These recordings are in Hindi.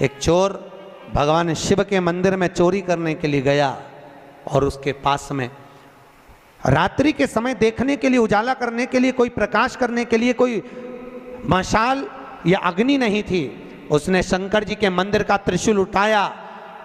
एक चोर भगवान शिव के मंदिर में चोरी करने के लिए गया और उसके पास में रात्रि के समय देखने के लिए, उजाला करने के लिए, कोई प्रकाश करने के लिए कोई मशाल या अग्नि नहीं थी। उसने शंकर जी के मंदिर का त्रिशूल उठाया,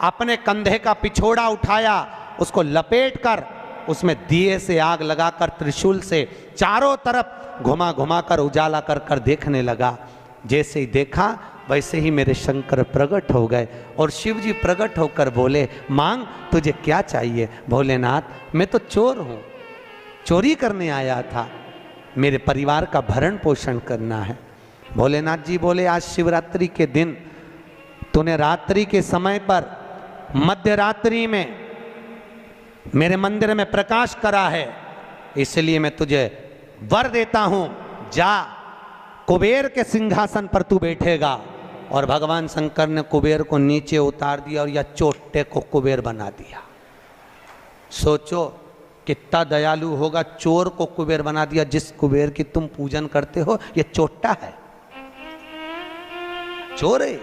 अपने कंधे का पिछोड़ा उठाया, उसको लपेट कर उसमें दिए से आग लगाकर त्रिशूल से चारों तरफ घुमा घुमा कर उजाला कर कर देखने लगा। जैसे ही देखा वैसे ही मेरे शंकर प्रकट हो गए और शिव जी प्रकट होकर बोले, मांग तुझे क्या चाहिए? भोलेनाथ मैं तो चोर हूँ, चोरी करने आया था, मेरे परिवार का भरण पोषण करना है। भोलेनाथ जी बोले, आज शिवरात्रि के दिन तूने रात्रि के समय पर मध्य रात्रि में मेरे मंदिर में प्रकाश करा है, इसलिए मैं तुझे वर देता हूं, जा कुबेर के सिंहासन पर तू बैठेगा। और भगवान शंकर ने कुबेर को नीचे उतार दिया और या चोटे को कुबेर बना दिया। सोचो कितना दयालु होगा, चोर को कुबेर बना दिया। जिस कुबेर की तुम पूजन करते हो ये चोट्टा है, चोर है।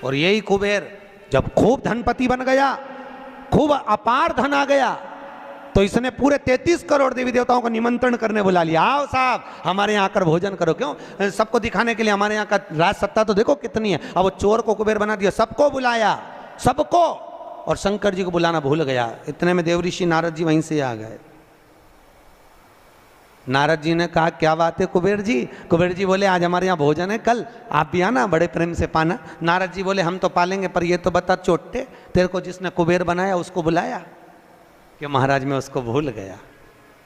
और यही कुबेर जब खूब धनपति बन गया, खूब अपार धन आ गया, तो इसने पूरे 33 करोड़ देवी देवताओं को निमंत्रण करने बुला लिया। आओ साहब हमारे यहाँ आकर भोजन करो। क्यों? सबको दिखाने के लिए हमारे यहाँ का राज सत्ता तो देखो कितनी है। अब वो चोर को कुबेर बना दिया, सबको बुलाया, सबको, और शंकर जी को बुलाना भूल गया। इतने में देवऋषि नारद जी वहीं से आ गए। नारद जी ने कहा, क्या बात है कुबेर जी? कुबेर जी बोले, आज हमारे यहाँ भोजन है, कल आप भी आना, बड़े प्रेम से पाना। नारद जी बोले, हम तो पालेंगे, पर ये तो बता चोटे, तेरे को जिसने कुबेर बनाया उसको बुलाया? कि महाराज मैं उसको भूल गया।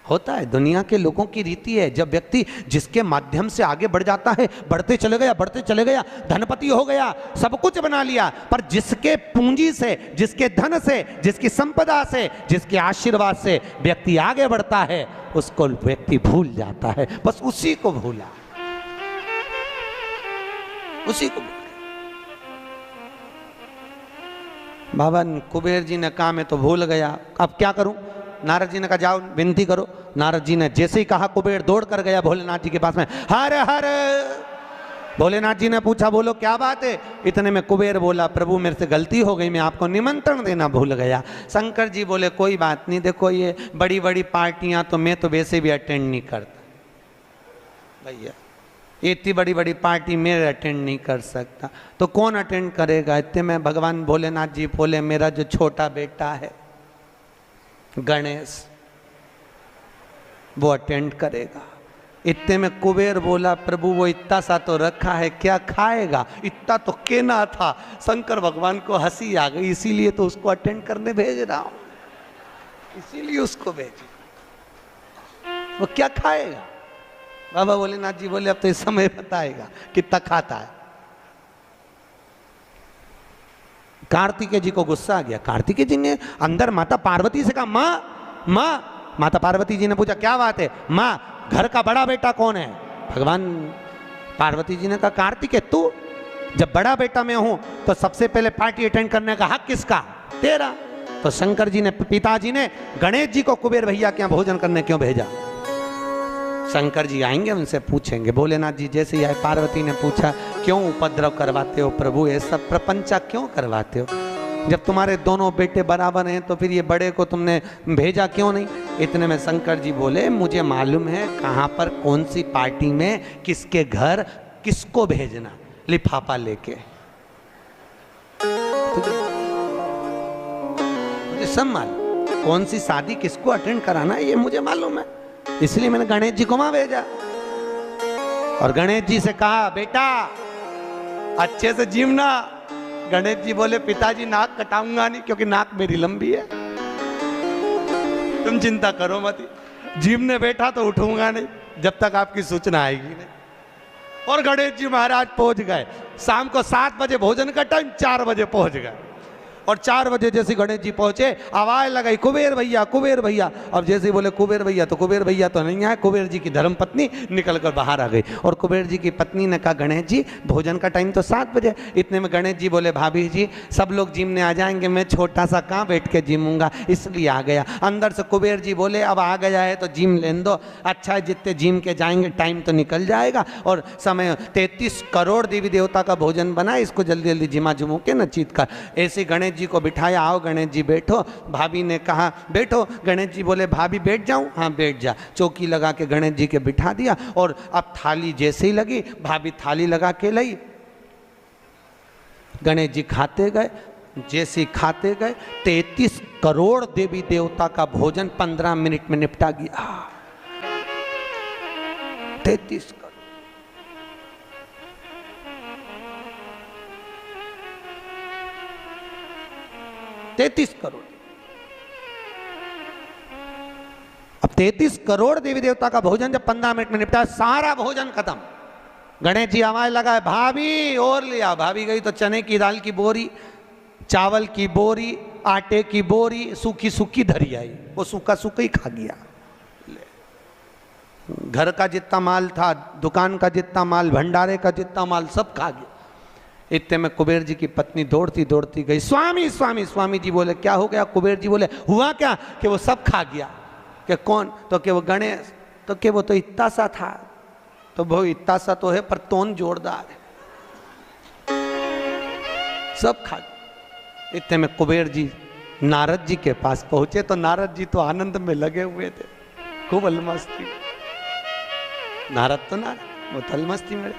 होता है, दुनिया के लोगों की रीति है। जब व्यक्ति जिसके माध्यम से आगे बढ़ जाता है, बढ़ते चले गया, धनपति हो गया, सब कुछ बना लिया, पर जिसके पूंजी से, जिसके धन से, जिसकी संपदा से, जिसके आशीर्वाद से व्यक्ति आगे बढ़ता है, उसको व्यक्ति भूल जाता है। बस उसी को भूला, उसी को। बाबा कुबेर जी ने कहा मैं तो भूल गया, अब क्या करूं? नारद जी ने कहा जाओ विनती करो। नारद जी ने जैसे ही कहा, कुबेर दौड़ कर गया भोलेनाथ जी के पास में, हर हर। भोलेनाथ जी ने पूछा, बोलो क्या बात है? इतने में कुबेर बोला, प्रभु मेरे से गलती हो गई, मैं आपको निमंत्रण देना भूल गया। शंकर जी बोले, कोई बात नहीं, देखो ये बड़ी बड़ी पार्टियां तो मैं तो वैसे भी अटेंड नहीं करता भैया, इतनी बड़ी बड़ी पार्टी मैं अटेंड नहीं कर सकता, तो कौन अटेंड करेगा? इतने में भगवान भोलेनाथ जी बोले, मेरा जो छोटा बेटा है गणेश, वो अटेंड करेगा। इतने में कुबेर बोला, प्रभु वो इतना सा तो रखा है, क्या खाएगा? इतना तो केना था। शंकर भगवान को हंसी आ गई, इसीलिए तो उसको अटेंड करने भेज रहा हूं, इसीलिए उसको भेज। वो क्या खाएगा? बाबा भोलेनाथ जी बोले, अब तो इस समय बताएगा कितना खाता है। कार्तिकेय जी को गुस्सा आ गया। कार्तिकेय जी ने अंदर माता पार्वती से कहा, माँ माँ। माता पार्वती जी ने पूछा, क्या बात है? माँ घर का बड़ा बेटा कौन है? भगवान पार्वती जी ने कहा, कार्तिकेय तू। जब बड़ा बेटा मैं हूं तो सबसे पहले पार्टी अटेंड करने का हक किसका? तेरा। तो शंकर जी ने, पिताजी ने गणेश जी को कुबेर भैया के यहाँ भोजन करने क्यों भेजा? शंकर जी आएंगे, उनसे पूछेंगे। भोलेनाथ जी जैसे ही आए, पार्वती ने पूछा, क्यों उपद्रव करवाते हो प्रभु, ये सब प्रपंचा क्यों करवाते हो? जब तुम्हारे दोनों बेटे बराबर हैं तो फिर ये बड़े को तुमने भेजा क्यों नहीं? इतने में शंकर जी बोले, मुझे मालूम है कहाँ पर कौन सी पार्टी में किसके घर किसको भेजना, लिफाफा लेके। मुझे सब मालूम, कौन सी शादी किसको अटेंड कराना है ये मुझे मालूम है, इसलिए मैंने गणेश जी को वहां भेजा। और गणेश जी से कहा, बेटा अच्छे से जीवना। गणेश जी बोले, पिताजी नाक कटाऊंगा नहीं, क्योंकि नाक मेरी लंबी है, तुम चिंता करो मत। जीवने बैठा तो उठूंगा नहीं जब तक आपकी सूचना आएगी नहीं। और गणेश जी महाराज पहुंच गए। शाम को 7 बजे भोजन का टाइम, 4 बजे पहुंच गए। और 4 बजे जैसे गणेश जी पहुंचे आवाज लगाई कुबेर भैया कुबेर भैया। अब जैसे बोले कुबेर भैया तो कुबेर भैया तो नहीं आए, कुबेर जी की धर्मपत्नी निकल कर बाहर आ गई और कुबेर जी की पत्नी ने कहा गणेश जी भोजन का टाइम तो 7 बजे। इतने में गणेश जी बोले भाभी जी सब लोग जिमने आ जाएंगे, मैं छोटा सा कहाँ बैठ के जिमूंगा, इसलिए आ गया। अंदर से कुबेर जी बोले अब आ गया है तो जिम लेने दो, अच्छा है जितने जिम के जाएंगे टाइम तो निकल जाएगा और समय 33 करोड़ देवी देवता का भोजन बना, इसको जल्दी जल्दी जिमा जुमू के न चीत कर। ऐसे गणेश जी को बिठाया, आओ गणेश जी बैठो। भाभी ने कहा बैठो, गणेश जी बोले भाभी बैठ जाऊं, हाँ बैठ जा। चौकी लगा के गणेश जी के बिठा दिया और अब थाली जैसे ही लगी भाभी थाली लगा के लाई, गणेश जी खाते गए। जैसे खाते गए 33 करोड़ देवी देवता का भोजन 15 मिनट में निपटा गया। 33 करोड़। अब 33 करोड़ देवी देवता का भोजन जब 15 मिनट में निपटा, सारा भोजन खत्म। गणेश जी आवाज लगाए भाभी और लिया। भाभी गई तो चने की दाल की बोरी, चावल की बोरी, आटे की बोरी सूखी सूखी धरी आई, वो सूखा सूखा ही खा गया। घर का जितना माल था, दुकान का जितना माल, भंडारे का जितना माल सब खा गया। इतने में कुबेर जी की पत्नी दौड़ती दौड़ती गई, स्वामी स्वामी। स्वामी जी बोले क्या हो गया? कुबेर जी बोले हुआ क्या कि वो सब खा गया। कि कौन? तो कि वो गणेश। तो कि वो तो इतना सा था। तो वो इतना सा तो है पर तोन जोरदार है, सब खा गया। इतने में कुबेर जी नारद जी के पास पहुंचे तो नारद जी तो आनंद में लगे हुए थे, खूब अलमस्ती। नारद तो नारद, वो अलमस्ती में।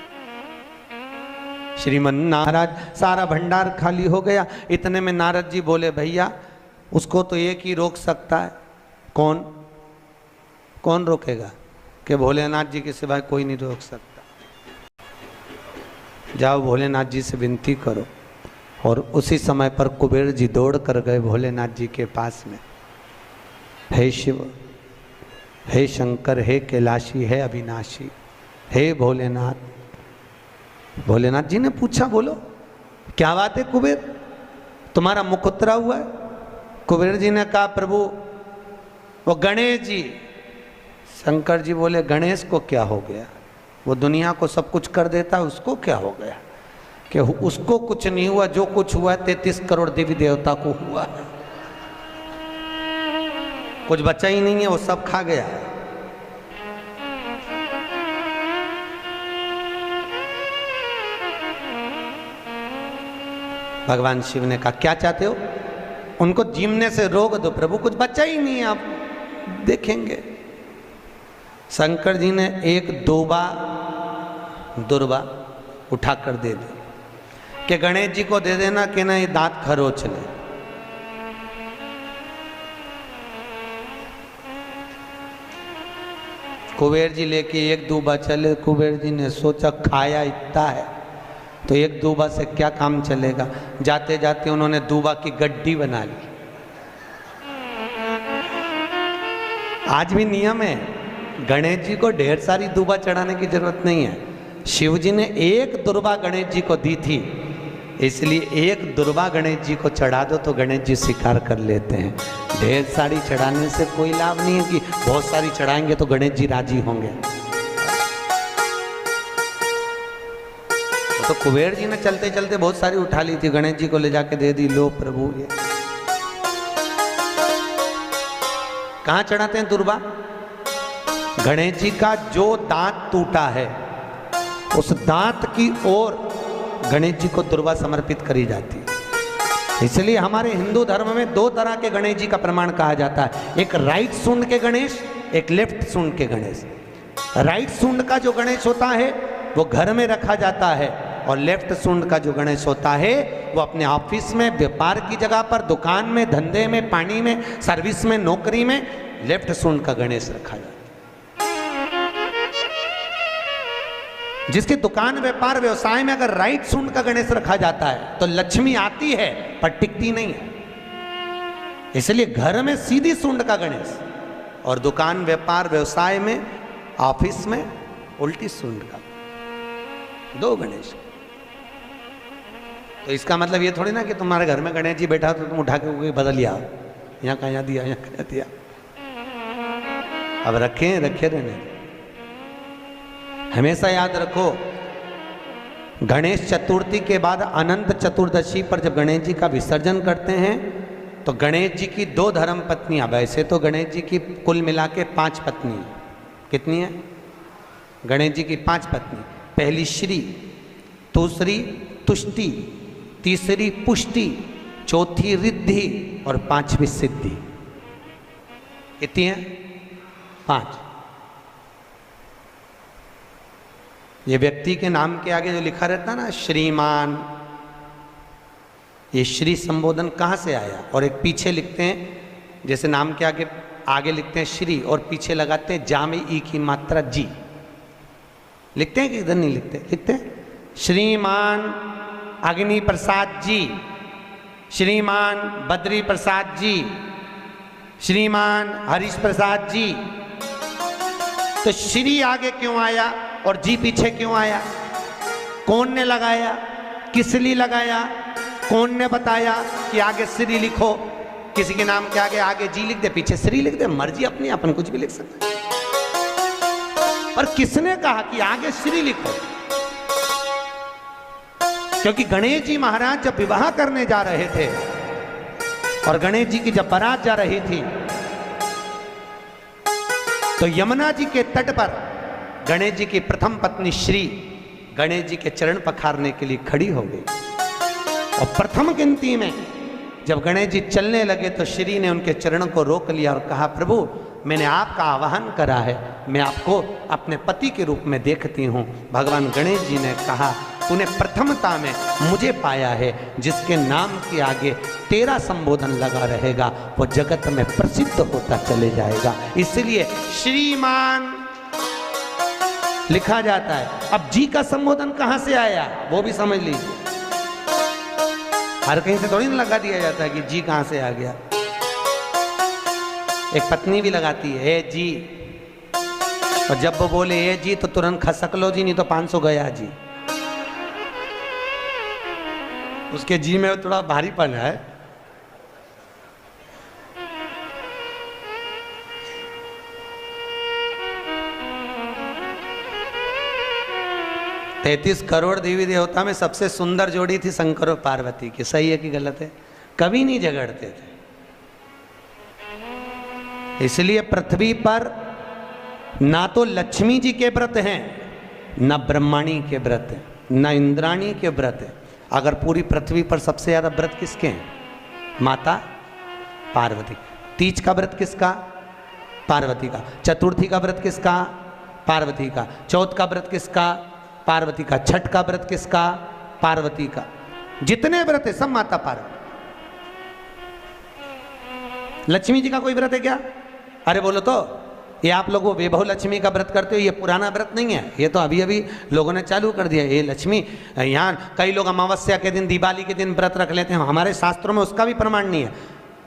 श्रीमन नारद सारा भंडार खाली हो गया। इतने में नारद जी बोले भैया उसको तो एक ही रोक सकता है। कौन? कौन रोकेगा? कि भोलेनाथ जी के सिवाय कोई नहीं रोक सकता। जाओ भोलेनाथ जी से विनती करो। और उसी समय पर कुबेर जी दौड़ कर गए भोलेनाथ जी के पास में। हे शिव, हे शंकर, हे कैलाशी, हे अविनाशी, हे भोलेनाथ। भोलेनाथ जी ने पूछा बोलो क्या बात है कुबेर, तुम्हारा मुख उतरा हुआ है? कुबेर जी ने कहा प्रभु वो गणेश जी। शंकर जी बोले गणेश को क्या हो गया? वो दुनिया को सब कुछ कर देता है, उसको क्या हो गया? कि उसको कुछ नहीं हुआ, जो कुछ हुआ 33 करोड़ देवी देवता को हुआ। कुछ बचा ही नहीं है, वो सब खा गया। भगवान शिव ने कहा क्या चाहते हो? उनको जीमने से रोक दो प्रभु, कुछ बचा ही नहीं है, आप देखेंगे। शंकर जी ने एक दुर्बा उठाकर दे दी कि गणेश जी को दे देना कि ना ये दांत खरोच ले। कुबेर जी लेके एक दूबा चले। कुबेर जी ने सोचा खाया इतना है तो एक दूबा से क्या काम चलेगा। जाते जाते उन्होंने दूबा की गड्डी बना ली। आज भी नियम है, गणेश जी को ढेर सारी दूबा चढ़ाने की जरूरत नहीं है। शिव जी ने एक दुर्बा गणेश जी को दी थी, इसलिए एक दुर्बा गणेश जी को चढ़ा दो तो गणेश जी स्वीकार कर लेते हैं। ढेर सारी चढ़ाने से कोई लाभ नहीं है कि बहुत सारी चढ़ाएंगे तो गणेश जी राजी होंगे। तो कुबेर जी ने चलते चलते बहुत सारी उठा ली थी, गणेश जी को ले जाके दे दी। लो प्रभु ये कहाँ चढ़ाते हैं दुर्बा? गणेश जी का जो दांत टूटा है उस दांत की ओर गणेश जी को दुर्बा समर्पित करी जाती है। इसलिए हमारे हिंदू धर्म में 2 तरह के गणेश जी का प्रमाण कहा जाता है, एक राइट सूंड के गणेश, एक लेफ्ट सूंड के गणेश। राइट सूंड का जो गणेश होता है वो घर में रखा जाता है और लेफ्ट सूंड का जो गणेश होता है वो अपने ऑफिस में, व्यापार की जगह पर, दुकान में, धंधे में, पानी में, सर्विस में, नौकरी में लेफ्ट सूंड का गणेश रखा जाता है। जिसकी दुकान, व्यापार, व्यवसाय में अगर राइट सूंड का गणेश रखा जाता है तो लक्ष्मी आती है पर टिकती नहीं है। इसलिए घर में सीधी सूंड का गणेश और दुकान, व्यापार, व्यवसाय में, ऑफिस में उल्टी सूंड का, 2 गणेश। तो इसका मतलब ये थोड़ी ना कि तुम्हारे घर में गणेश जी बैठा तो तुम उठा के कोई बदल लिया, यहाँ कहाँ दिया, यहाँ कहाँ दिया। अब रखे रहने। हमेशा याद रखो, गणेश चतुर्थी के बाद अनंत चतुर्दशी पर जब गणेश जी का विसर्जन करते हैं तो गणेश जी की 2 धर्म पत्नियां, वैसे तो गणेश जी की कुल मिला के 5 पत्नी, कितनी है गणेश जी की? 5 पत्नी। पहली श्री, दूसरी तुष्टि, तीसरी पुष्टि, चौथी रिद्धि और 5वीं सिद्धि। कितनी है? 5। ये व्यक्ति के नाम के आगे जो लिखा रहता है ना श्रीमान, ये श्री संबोधन कहाँ से आया? और एक पीछे लिखते हैं, जैसे नाम के आगे लिखते हैं श्री और पीछे लगाते हैं जा में ई की मात्रा जी। लिखते हैं कि इधर नहीं लिखते? लिखते हैं श्रीमान अग्नि प्रसाद जी, श्रीमान बद्री प्रसाद जी, श्रीमान हरीश प्रसाद जी। तो श्री आगे क्यों आया और जी पीछे क्यों आया? कौन ने लगाया? किस लिए लगाया? कौन ने बताया कि आगे श्री लिखो? किसी के नाम के आगे जी लिख दे, पीछे श्री लिख दे, मर्जी अपनी, अपन कुछ भी लिख सकते हैं। पर किसने कहा कि आगे श्री लिखो? क्योंकि गणेश जी महाराज जब विवाह करने जा रहे थे और गणेश जी की जब बारात जा रही थी तो यमुना जी के तट पर गणेश जी की प्रथम पत्नी श्री गणेश जी के चरण पखारने के लिए खड़ी हो गई। और प्रथम गिनती में जब गणेश जी चलने लगे तो श्री ने उनके चरणों को रोक लिया और कहा, प्रभु मैंने आपका आवाहन करा है, मैं आपको अपने पति के रूप में देखती हूँ। भगवान गणेश जी ने कहा, तूने प्रथमता में मुझे पाया है, जिसके नाम के आगे तेरा संबोधन लगा रहेगा वो जगत में प्रसिद्ध होता चले जाएगा। इसलिए श्रीमान लिखा जाता है। अब जी का संबोधन कहां से आया वो भी समझ लीजिए। हर कहीं से थोड़ी ना लगा दिया जाता है कि जी कहां से आ गया। एक पत्नी भी लगाती है ए जी, और जब वो बोले ए जी तो तुरंत खसक लो जी, नहीं तो 500 गया जी। उसके जी में थोड़ा भारीपन है। तैतीस करोड़ देवी देवता में सबसे सुंदर जोड़ी थी शंकर और पार्वती की। सही है कि गलत है? कभी नहीं झगड़ते थे। इसलिए पृथ्वी पर ना तो लक्ष्मी जी के व्रत हैं, ना ब्रह्माणी के व्रत हैं, ना इंद्राणी के व्रत हैं। अगर पूरी पृथ्वी पर सबसे ज्यादा व्रत किसके हैं? माता पार्वती। तीज का व्रत किसका? पार्वती का। चतुर्थी का व्रत किसका? पार्वती का। चौथ का व्रत किसका? पार्वती का। छठ का व्रत किसका? पार्वती का। जितने व्रत है सब माता पार्वती। लक्ष्मी जी का कोई व्रत है क्या? अरे बोलो तो, ये आप लोग वो वैभव लक्ष्मी का व्रत करते हो, ये पुराना व्रत नहीं है, ये तो अभी अभी लोगों ने चालू कर दिया। ये लक्ष्मी, यहाँ कई लोग अमावस्या के दिन, दिवाली के दिन व्रत रख लेते हैं। हमारे शास्त्रों में उसका भी प्रमाण नहीं है।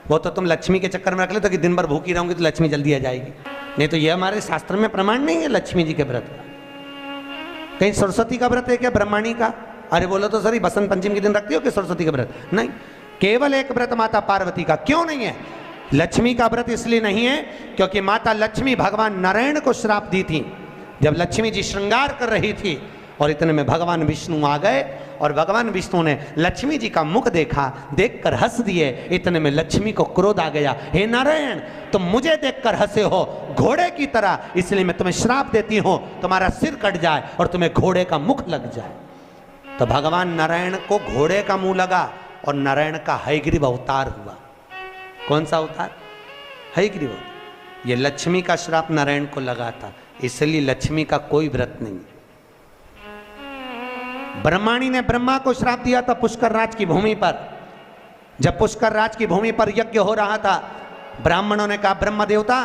वो तो तुम लक्ष्मी के चक्कर में रख लेते हो कि दिन भर भूखी रहूंगी तो लक्ष्मी जल्दी आ जाएगी। नहीं तो ये हमारे शास्त्र में प्रमाण नहीं है लक्ष्मी जी के व्रत का। कहीं सरस्वती का व्रत है क्या? ब्रह्माणी का? अरे बोलो तो सर, बसंत पंचमी के दिन रखती हो कि सरस्वती का व्रत? नहीं, केवल एक व्रत माता पार्वती का। क्यों नहीं है? लक्ष्मी का व्रत इसलिए नहीं है क्योंकि माता लक्ष्मी भगवान नारायण को श्राप दी थी। जब लक्ष्मी जी श्रृंगार कर रही थी और इतने में भगवान विष्णु आ गए और भगवान विष्णु ने लक्ष्मी जी का मुख देखा, देखकर हंस दिए। इतने में लक्ष्मी को क्रोध आ गया, हे नारायण तुम मुझे देखकर हंसे हो घोड़े की तरह, इसलिए मैं तुम्हें श्राप देती हूं, तुम्हारा सिर कट जाए और तुम्हें घोड़े का मुख लग जाए। तो भगवान नारायण को घोड़े का मुंह लगा और नारायण का हयग्रीव अवतार हुआ। कौन सा अवतार? हयग्रीव अवतार। ये लक्ष्मी का श्राप नारायण को लगा था, इसलिए लक्ष्मी का कोई व्रत नहीं। ब्रह्माणी ने ब्रह्मा को श्राप दिया था पुष्कर राज की भूमि पर। जब पुष्कर राज की भूमि पर यज्ञ हो रहा था, ब्राह्मणों ने कहा ब्रह्म देवता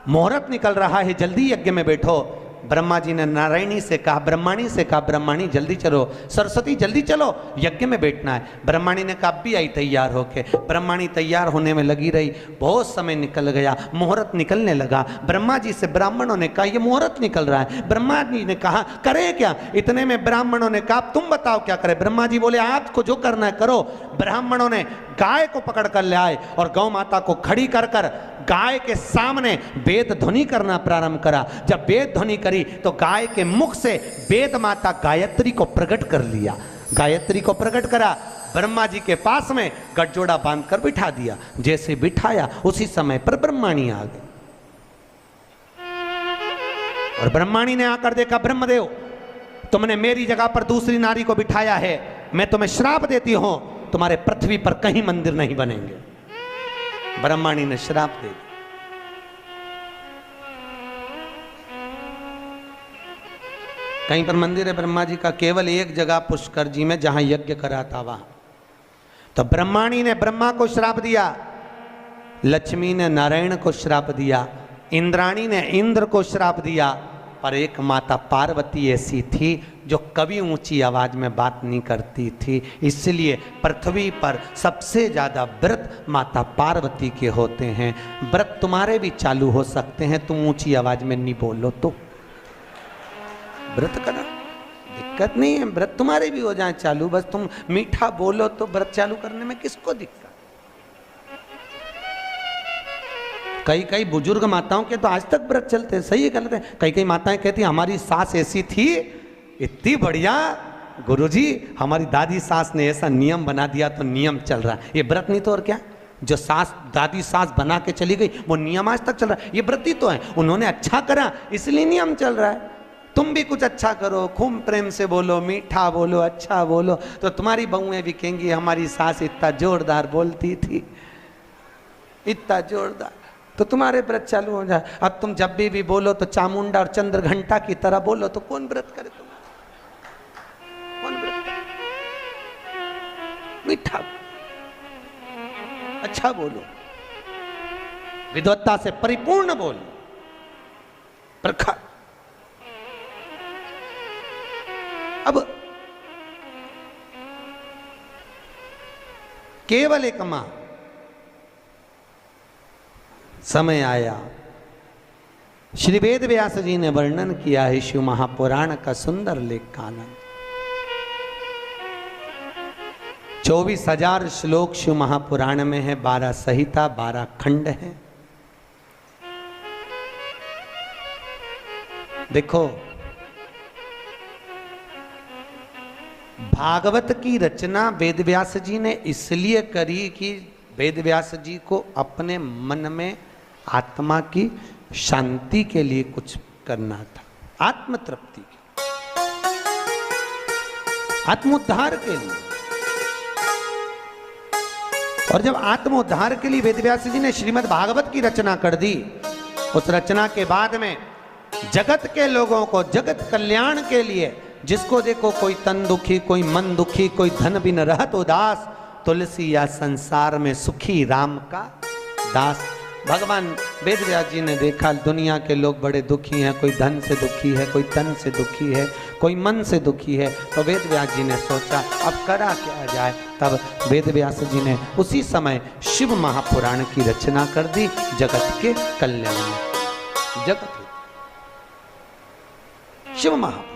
मुहूर्त निकल रहा है, जल्दी यज्ञ में बैठो। ब्रह्मा जी ने नारायणी से कहा, ब्रह्माणी से कहा, ब्रह्माणी जल्दी चलो, सरस्वती जल्दी चलो, यज्ञ में बैठना है। ब्रह्माणी ने कहा भी आई तैयार होके। ब्रह्माणी तैयार होने में लगी रही, बहुत समय निकल गया, मुहूर्त निकलने लगा। ब्रह्मा जी से ब्राह्मणों ने कहा ये मुहूर्त निकल रहा है। ब्रह्मा जी ने कहा करें क्या? इतने में ब्राह्मणों ने कहा तुम बताओ क्या करें? ब्रह्मा जी बोले आपको जो करना है करो। ब्राह्मणों ने गाय को पकड़ कर ले आए और गौ माता को खड़ी कर कर गाय के सामने वेद ध्वनि करना प्रारंभ करा। जब वेद ध्वनि करी तो गाय के मुख से वेद माता गायत्री को प्रकट कर लिया। गायत्री को प्रकट करा, ब्रह्मा जी के पास में गठजोड़ा बांधकर बिठा दिया। जैसे बिठाया उसी समय पर ब्रह्माणी आ गई और ब्रह्माणी ने आकर देखा ब्रह्मदेव तुमने मेरी जगह पर दूसरी नारी को बिठाया है, मैं तुम्हें श्राप देती हूं, तुम्हारे पृथ्वी पर कहीं मंदिर नहीं बनेंगे। ब्रह्माणी ने श्राप दे दिया। कहीं पर मंदिर है ब्रह्मा जी का, केवल एक जगह पुष्कर जी में जहां यज्ञ करा था वहां। तो ब्रह्माणी ने ब्रह्मा को श्राप दिया, लक्ष्मी ने नारायण को श्राप दिया, इंद्राणी ने इंद्र को श्राप दिया, पर एक माता पार्वती ऐसी थी जो कभी ऊंची आवाज में बात नहीं करती थी। इसलिए पृथ्वी पर सबसे ज्यादा व्रत माता पार्वती के होते हैं। व्रत तुम्हारे भी चालू हो सकते हैं, तुम ऊंची आवाज में नहीं बोलो तो व्रत करा, दिक्कत नहीं है। व्रत तुम्हारे भी हो जाए चालू, बस तुम मीठा बोलो तो व्रत चालू करने में किसको दिक्कत। कई कई बुजुर्ग माताओं के तो आज तक व्रत चलते हैं, सही है गलत है? कई कई माताएं कहती हमारी सास ऐसी थी, इतनी बढ़िया गुरुजी, हमारी दादी सास ने ऐसा नियम बना दिया तो नियम चल रहा है। ये व्रत नहीं तो और क्या? जो सास दादी सास बना के चली गई वो नियम आज तक चल रहा है, ये व्रत ही तो है। उन्होंने अच्छा करा इसलिए नियम चल रहा है। तुम भी कुछ अच्छा करो, खूब प्रेम से बोलो, मीठा बोलो, अच्छा बोलो, तो तुम्हारी बहुएं भी कहेंगी हमारी सास इतना जोरदार बोलती थी, इतना जोरदार, तो तुम्हारे व्रत चालू हो जाए। अब तुम जब भी बोलो तो चामुंडा और चंद्र घंटा की तरह बोलो तो कौन व्रत करे? तुम कौन व्रत करे? मीठा अच्छा बोलो, विद्वत्ता से परिपूर्ण बोलो, प्रखर। अब केवल एक मां, समय आया, श्री वेद व्यास जी ने वर्णन किया है शिव महापुराण का सुंदर लेख कानन। 24,000 श्लोक शिव महापुराण में है, 12 संहिता, 12 खंड है। देखो भागवत की रचना वेदव्यास जी ने इसलिए करी कि वेदव्यास जी को अपने मन में आत्मा की शांति के लिए कुछ करना था, आत्म तृप्ति के, आत्मोद्धार के लिए। और जब आत्मोद्धार के लिए वेदव्यास जी ने श्रीमद् भागवत की रचना कर दी, उस रचना के बाद में जगत के लोगों को जगत कल्याण के लिए, जिसको देखो कोई तन दुखी, कोई मन दुखी, कोई धन बिन रहत उदास, तुलसी या संसार में सुखी राम का दास। भगवान वेदव्यास जी ने देखा दुनिया के लोग बड़े दुखी हैं, कोई धन से दुखी है, कोई तन से दुखी है, कोई मन से दुखी है। तो वेदव्यास जी ने सोचा अब करा क्या जाए। तब वेदव्यास जी ने उसी समय शिव महापुराण की रचना कर दी, जगत के कल्याण में। जगत शिव महापुराण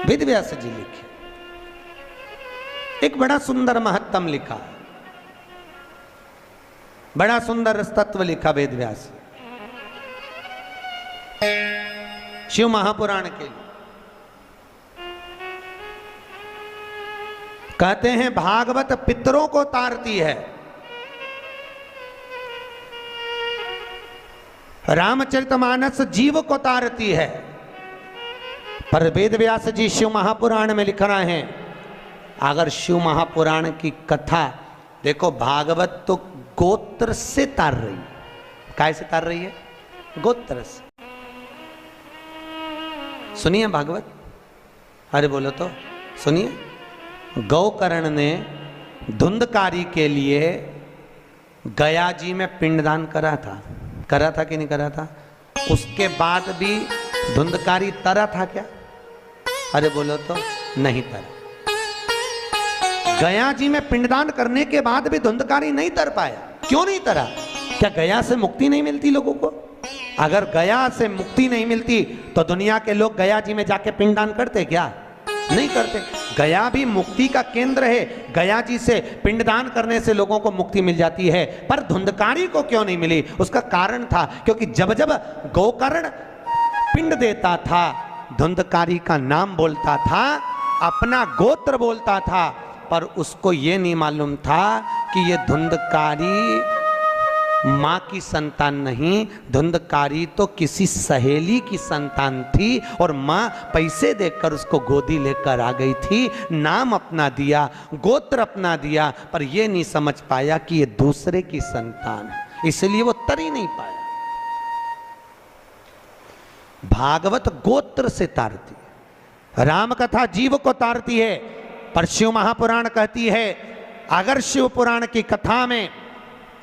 वेदव्यास जी लिखे, एक बड़ा सुंदर महत्तम लिखा, बड़ा सुंदर तत्व लिखा वेदव्यास शिव महापुराण के लिए। कहते हैं भागवत पितरों को तारती है, रामचरितमानस जीव को तारती है, पर वेदव्यास जी शिव महापुराण में लिख रहे हैं अगर शिव महापुराण की कथा देखो, भागवत तो गोत्र से तार रही है। काय से तार रही है? गोत्र से। सुनिए भागवत, अरे बोलो तो सुनिए। गौकर्ण ने धुंधकारी के लिए गया जी में पिंडदान करा था कि नहीं करा था? उसके बाद भी धुंधकारी तरा था क्या? अरे बोलो तो नहीं तरा। गया जी में पिंडदान करने के बाद भी धुंधकारी नहीं तर पाया। क्यों नहीं तरा? क्या गया से मुक्ति नहीं मिलती लोगों को? अगर गया से मुक्ति नहीं मिलती तो दुनिया के लोग गया जी में जाके पिंडदान करते क्या? नहीं करते। गया भी मुक्ति का केंद्र है, गया जी से पिंडदान करने से लोगों को मुक्ति मिल जाती है, पर धुंधकारी को क्यों नहीं मिली? उसका कारण था क्योंकि जब जब गोकर्ण पिंड देता था, धुंधकारी का नाम बोलता था, अपना गोत्र बोलता था, पर उसको ये नहीं मालूम था कि ये धुंधकारी माँ की संतान नहीं, धुंधकारी तो किसी सहेली की संतान थी और माँ पैसे देकर उसको गोदी लेकर आ गई थी, नाम अपना दिया, गोत्र अपना दिया, पर यह नहीं समझ पाया कि ये दूसरे की संतान है, इसलिए वो तर ही नहीं पाया। भागवत गोत्र से तारती है, राम कथा जीव को तारती है, पर शिव महापुराण कहती है अगर शिव पुराण की कथा में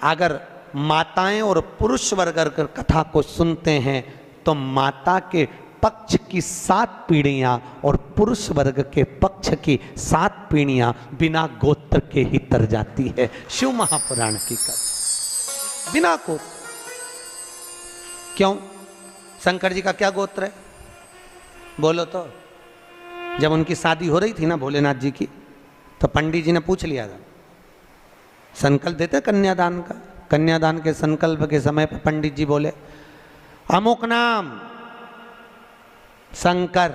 अगर माताएं और पुरुष वर्ग अगर कथा को सुनते हैं तो माता के पक्ष की 7 पीढ़ियां और पुरुष वर्ग के पक्ष की 7 पीढ़ियां बिना गोत्र के ही तर जाती है। शिव महापुराण की कथा बिना गोत्र। क्यों? शंकर जी का क्या गोत्र है? बोलो तो। जब उनकी शादी हो रही थी ना भोलेनाथ जी की, तो पंडित जी ने पूछ लिया था, संकल्प देते कन्यादान का। कन्यादान के संकल्प के समय पर पंडित जी बोले अमुक नाम शंकर,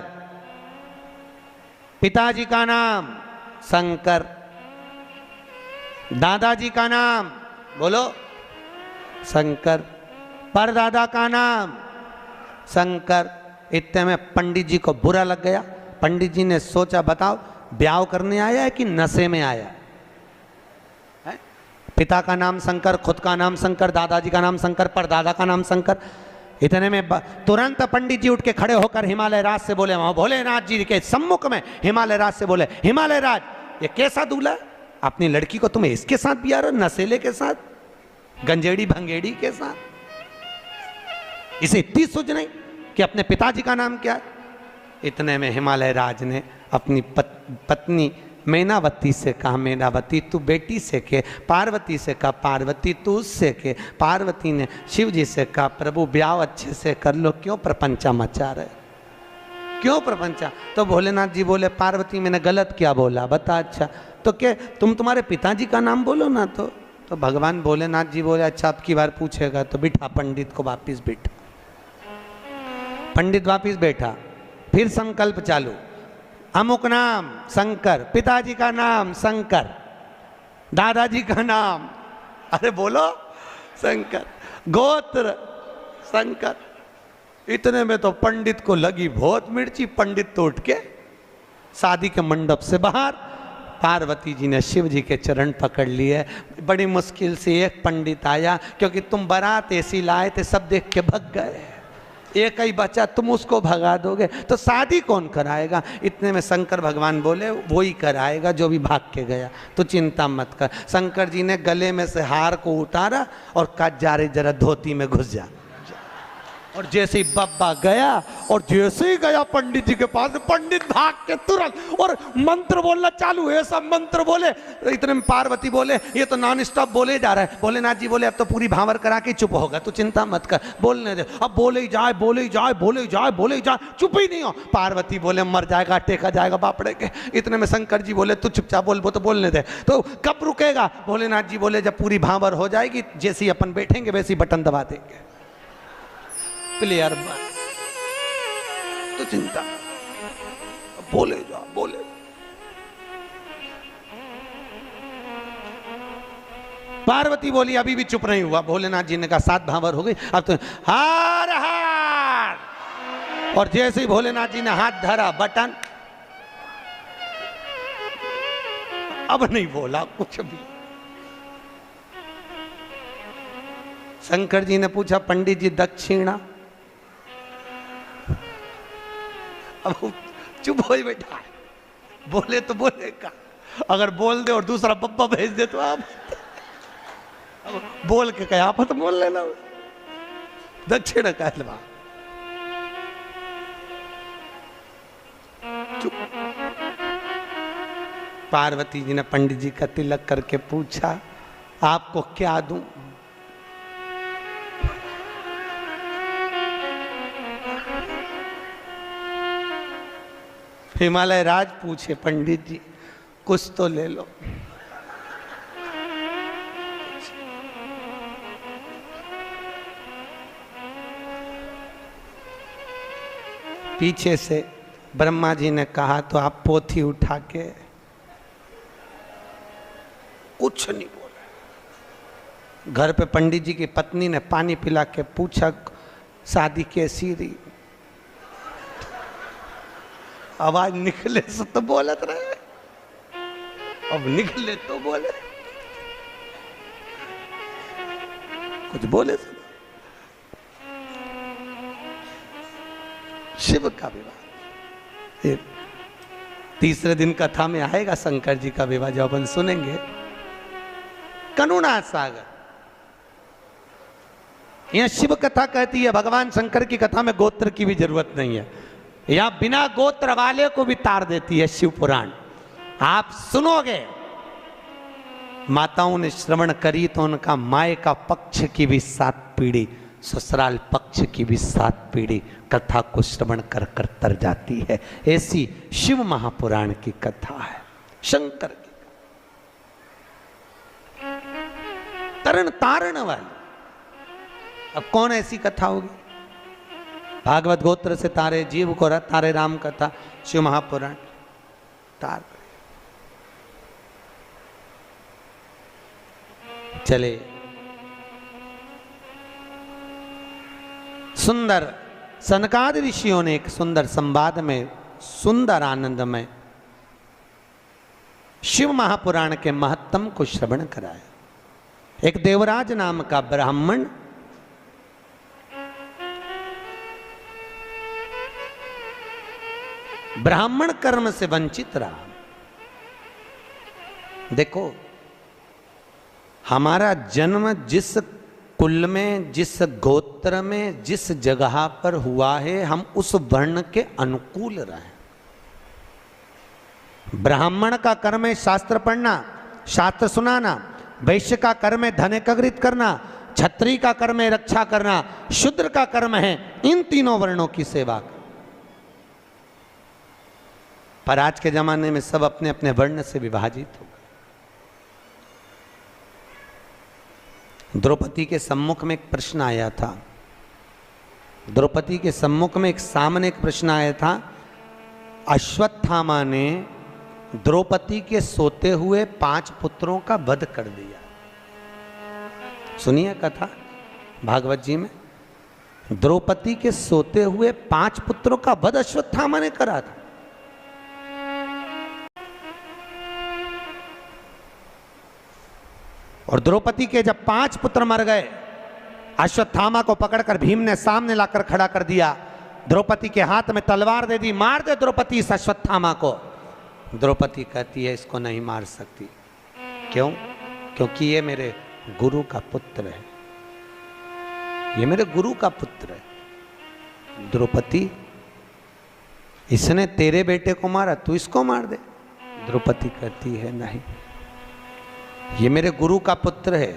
पिताजी का नाम शंकर, दादाजी का नाम बोलो शंकर, परदादा का नाम शंकर। इतने में पंडित जी को बुरा लग गया। पंडित जी ने सोचा बताओ ब्याह करने आया है कि नशे में आया है? पिता का नाम शंकर, खुद का नाम शंकर, दादाजी का नाम शंकर, परदादा का नाम शंकर। इतने में तुरंत पंडित जी उठ के खड़े होकर हिमालय राज से बोले, वहां भोलेनाथ जी के सम्मुख में हिमालय राज से बोले, हिमालय राज ये कैसा दूल्हा? अपनी लड़की को तुम्हें इसके साथ बिया रहे, नशेले के साथ, गंजेड़ी भंगेड़ी के साथ? इसे इतनी सूझ नहीं कि अपने पिताजी का नाम क्या है? इतने में हिमालय राज ने अपनी पत्नी मैनावती से कहा, मैनावती तू बेटी से के, पार्वती से कहा, पार्वती तू उससे के। पार्वती ने शिव जी से कहा, प्रभु ब्याह अच्छे से कर लो, क्यों प्रपंचा मचा रहे, क्यों प्रपंचा? तो भोलेनाथ जी बोले, पार्वती मैंने गलत क्या बोला बता? अच्छा तो क्या तुम्हारे पिताजी का नाम बोलो ना। तो भगवान भोलेनाथ जी बोले, अच्छा अब की बार पूछेगा तो बिठा पंडित को, वापिस बिठा। पंडित वापिस बैठा, फिर संकल्प चालू, अमुक नाम शंकर, पिताजी का नाम शंकर, दादाजी का नाम अरे बोलो शंकर, गोत्र शंकर। इतने में तो पंडित को लगी बहुत मिर्ची। पंडित तो उठ के शादी के मंडप से बाहर, पार्वती जी ने शिव जी के चरण पकड़ लिए। बड़ी मुश्किल से एक पंडित आया, क्योंकि तुम बारात ऐसी लाए थे सब देख के भग गए, एक ही बच्चा, तुम उसको भगा दोगे तो शादी कौन कराएगा? इतने में शंकर भगवान बोले, वो ही कराएगा जो भी भाग के गया, तो चिंता मत कर। शंकर जी ने गले में से हार को उतारा और कहा, जा रे जरा धोती में घुस जा। और जैसे ही बब्बा गया, और जैसे ही गया पंडित जी के पास, पंडित भाग के तुरंत और मंत्र बोलना चालू है, सब मंत्र बोले। इतने में पार्वती बोले, ये तो नॉन स्टॉप बोले जा रहा है। भोलेनाथ जी बोले, अब तो पूरी भांवर करा के चुप होगा, तो चिंता मत कर, बोलने दे। अब बोले ही जाए, बोले ही जाए, बोले ही जाए, बोले ही जाए, चुप ही नहीं हो। पार्वती बोले, मर जाएगा, टेका जाएगा बापड़े के। इतने में शंकर जी बोले, तू चुपचाप बोल, वो तो बोलने दे। तो कब रुकेगा? भोलेनाथ जी बोले, जब पूरी भांवर हो जाएगी, जैसे ही अपन बैठेंगे वैसे ही बटन दबा देंगे, क्लियर बात, तो चिंता बोले जा, बोले। पार्वती बोली, अभी भी चुप नहीं हुआ। भोलेनाथ जी ने कहा, 7 भांवर हो गई, अब तो हार हार। और जैसे ही भोलेनाथ जी ने हाथ धरा, बटन, अब नहीं बोला कुछ भी। शंकर जी ने पूछा, पंडित जी दक्षिणा? अब चुप हो ही बैठा, बोले तो बोलेगा, अगर बोल दे और दूसरा बब्बा भेज दे तो आप बोल के कहा आप तो बोल लेना दक्षिण कहलवा। पार्वती जी ने पंडित जी का तिलक करके पूछा आपको क्या दूं? हिमालय राज पूछे पंडित जी कुछ तो ले लो। पीछे से ब्रह्मा जी ने कहा तो आप पोथी उठा के कुछ नहीं बोला। घर पे पंडित जी की पत्नी ने पानी पिला के पूछा शादी कैसी रही? आवाज निकले से तो बोलत रहे, अब निकले तो बोले, कुछ बोले से। शिव का विवाह तीसरे दिन कथा में आएगा, शंकर जी का विवाह जब अपन सुनेंगे। करुणा सागर, यह शिव कथा कहती है, भगवान शंकर की कथा में गोत्र की भी जरूरत नहीं है, या बिना गोत्र वाले को भी तार देती है शिव पुराण। आप सुनोगे, माताओं ने श्रवण करी तो उनका माए का पक्ष की भी 7 पीढ़ी, ससुराल पक्ष की भी 7 pीढ़ी कथा को श्रवण कर कर तर जाती है। ऐसी शिव महापुराण की कथा है, शंकर की तरण तारण वाली। अब कौन ऐसी कथा होगी? भागवत गोत्र से तारे जीव को तारे राम कथा, शिव महापुराण तार। चले सुंदर सनकादि ऋषियों ने एक सुंदर संवाद में, सुंदर आनंद में शिव महापुराण के महत्तम को श्रवण कराया। एक देवराज नाम का ब्राह्मण ब्राह्मण कर्म से वंचित रहा। देखो, हमारा जन्म जिस कुल में, जिस गोत्र में, जिस जगह पर हुआ है, हम उस वर्ण के अनुकूल रहे। ब्राह्मण का कर्म है शास्त्र पढ़ना, शास्त्र सुनाना। वैश्य का कर्म है धन एकत्रित करना। क्षत्रिय का कर्म है रक्षा करना। शूद्र का कर्म है इन तीनों वर्णों की सेवा। पर आज के जमाने में सब अपने अपने वर्ण से विभाजित हो गए। द्रौपदी के सम्मुख में एक प्रश्न आया था। द्रौपदी के सम्मुख में सामने एक प्रश्न आया था। अश्वत्थामा ने द्रौपदी के सोते हुए 5 पुत्रों का वध कर दिया। सुनिए कथा भागवत जी में, द्रौपदी के सोते हुए 5 पुत्रों का वध अश्वत्थामा ने करा था। और द्रौपदी के जब 5 पुत्र मर गए, अश्वत्थामा को पकड़कर भीम ने सामने लाकर खड़ा कर दिया। द्रौपदी के हाथ में तलवार दे दी, मार दे द्रौपदी इस अश्वत्थामा को। द्रौपदी कहती है इसको नहीं मार सकती। क्यों? क्योंकि ये मेरे गुरु का पुत्र है, ये मेरे गुरु का पुत्र है। द्रौपदी, इसने तेरे बेटे को मारा, तू इसको मार दे। द्रौपदी कहती है नहीं, ये मेरे गुरु का पुत्र है।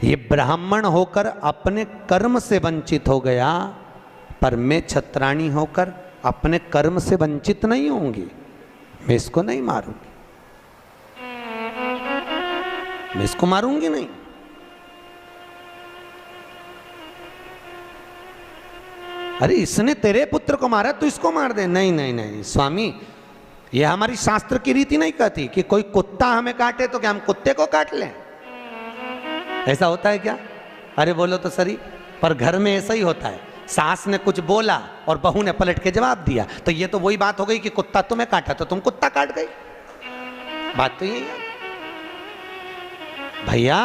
ये ब्राह्मण होकर अपने कर्म से वंचित हो गया, पर मैं क्षत्राणी होकर अपने कर्म से वंचित नहीं होंगी। मैं इसको नहीं मारूंगी, मैं इसको मारूंगी नहीं। अरे इसने तेरे पुत्र को मारा, तू इसको मार दे। नहीं नहीं नहीं स्वामी, ये हमारी शास्त्र की रीति नहीं कहती कि कोई कुत्ता हमें काटे तो क्या हम कुत्ते को काट लें? ऐसा होता है क्या? अरे बोलो तो सही। पर घर में ऐसा ही होता है, सास ने कुछ बोला और बहू ने पलट के जवाब दिया, तो ये तो वही बात हो गई कि कुत्ता तुम्हें काटा तो तुम कुत्ता काट गई। बात तो यही है भैया।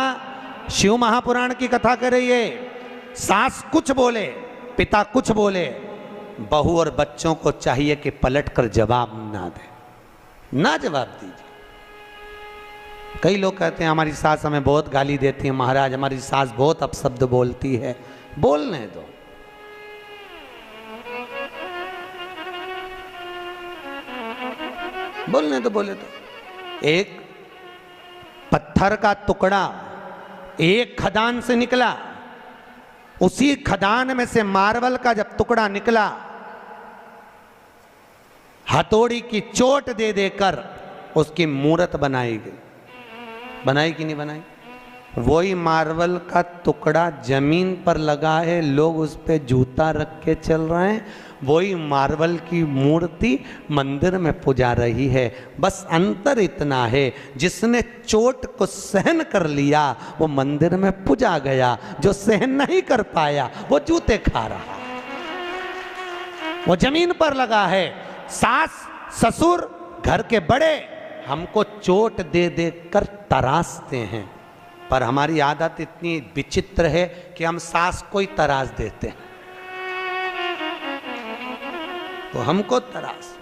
शिव महापुराण की कथा कर रही है। सास कुछ बोले, पिता कुछ बोले, बहू और बच्चों को चाहिए कि पलट कर जवाब ना दे, ना जवाब दीजिए। कई लोग कहते हैं हमारी सास हमें बहुत गाली देती है, महाराज हमारी सास बहुत अपशब्द बोलती है। बोलने दो, बोलने दो, बोले तो। एक पत्थर का टुकड़ा एक खदान से निकला, उसी खदान में से मार्बल का जब टुकड़ा निकला, हथौड़ी की चोट दे देकर उसकी मूर्त बनाई गई। बनाई कि नहीं बनाई? वही मार्बल का टुकड़ा जमीन पर लगा है, लोग उस पे जूता रख के चल रहे हैं। वही मार्बल की मूर्ति मंदिर में पूजा रही है। बस अंतर इतना है, जिसने चोट को सहन कर लिया वो मंदिर में पूजा गया, जो सहन नहीं कर पाया वो जूते खा रहा, वो जमीन पर लगा है। सास ससुर घर के बड़े हमको चोट दे दे कर तराशते हैं, पर हमारी आदत इतनी विचित्र है कि हम सास को ही तराश देते हैं, तो हमको तराश।